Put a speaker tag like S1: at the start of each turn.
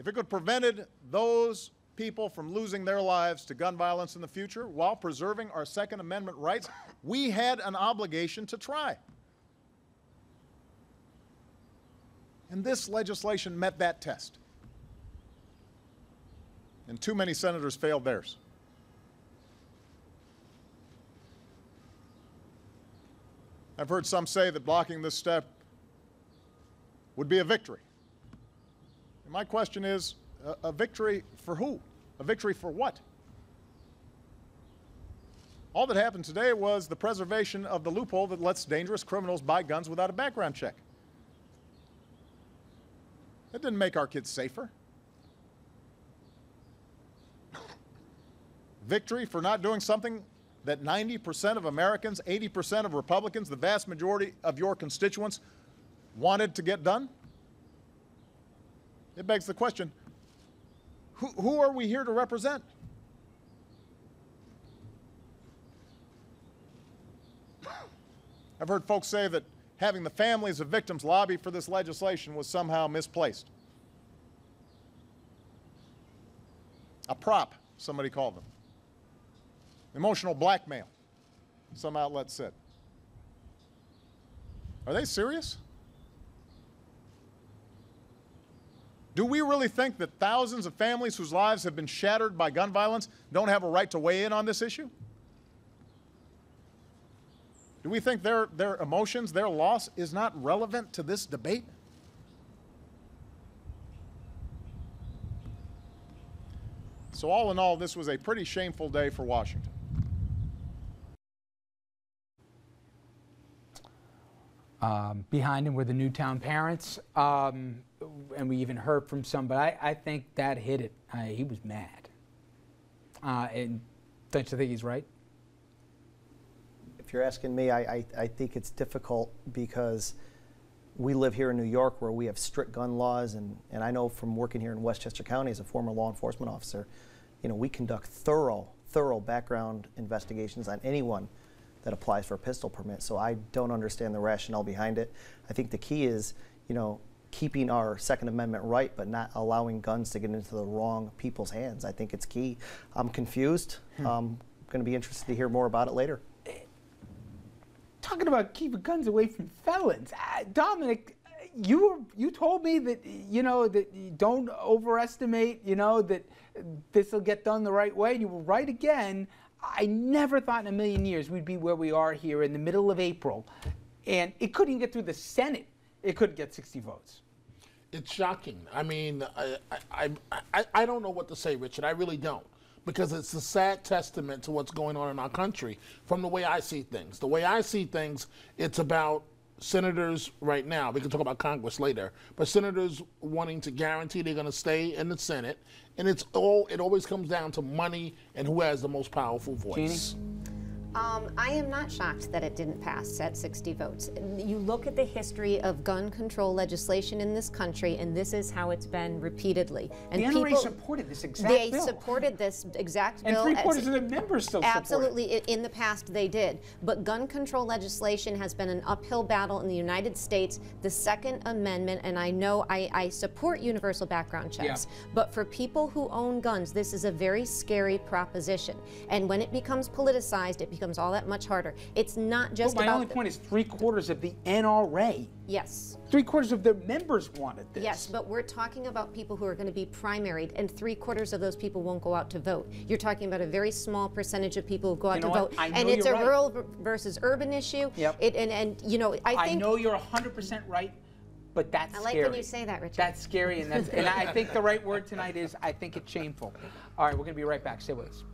S1: if it could have prevented those people from losing their lives to gun violence in the future while preserving our Second Amendment rights, we had an obligation to try. And this legislation met that test. And too many senators failed theirs. I've heard some say that blocking this step would be a victory. And my question is, a victory for who? A victory for what? All that happened today was the preservation of the loophole that lets dangerous criminals buy guns without a background check. That didn't make our kids safer. Victory for not doing something that 90% of Americans, 80% of Republicans, the vast majority of your constituents wanted to get done? It begs the question, who are we here to represent? I've heard folks say that having the families of victims lobby for this legislation was somehow misplaced. A prop, somebody called them. Emotional blackmail, some outlets said. Are they serious? Do we really think that thousands of families whose lives have been shattered by gun violence don't have a right to weigh in on this issue? Do we think their emotions, their loss, is not relevant to this debate? So all in all, this was a pretty shameful day for Washington.
S2: Behind him were the Newtown parents, and we even heard from some, but I think that hit it. He was mad. And don't you think he's right?
S3: If you're asking me, I think it's difficult because we live here in New York where we have strict gun laws, and I know from working here in Westchester County as a former law enforcement officer, you know, we conduct thorough background investigations on anyone that applies for a pistol permit. So I don't understand the rationale behind it. I think the key is, you know, keeping our Second Amendment right, but not allowing guns to get into the wrong people's hands. I think it's key. I'm confused. I'm going to be interested to hear more about it later.
S2: Talking about keeping guns away from felons, Dominic, you told me that, you know, that you don't overestimate, you know, that this will get done the right way, and you were right again. I never thought in a million years we'd be where we are here in the middle of April, and it couldn't even get through the Senate. It couldn't get 60 votes.
S4: It's shocking. I mean, I don't know what to say, Richard. I really don't, because it's a sad testament to what's going on in our country from the way I see things. The way I see things, it's about senators right now. We can talk about Congress later, but senators wanting to guarantee they're going to stay in the Senate, and it always comes down to money and who has the most powerful voice.
S2: Jeannie?
S5: I am not shocked that it didn't pass at 60 votes. You look at the history of gun control legislation in this country, and this is how it's been repeatedly. And
S2: the NRA supported this exact bill.
S5: They supported this exact bill.
S2: And 3/4 of the members still support it.
S5: Absolutely. In the past, they did. But gun control legislation has been an uphill battle in the United States. The Second Amendment, and I know I support universal background checks, but for people who own guns, this is a very scary proposition. And when it becomes politicized, it becomes all that much harder. It's not just about...
S2: My only point is 3/4 of the NRA.
S5: Yes.
S2: 3/4 of their members wanted this.
S5: Yes, but we're talking about people who are going to be primaried, and 3/4 of those people won't go out to vote. You're talking about a very small percentage of people who go out to vote, and it's a rural versus urban issue.
S2: Yep.
S5: And you know, I think...
S2: I know you're 100% right, but that's scary.
S5: I like when you say that, Richard.
S2: That's scary, and I think the right word tonight is, I think it's shameful. All right, we're going to be right back. Stay with us.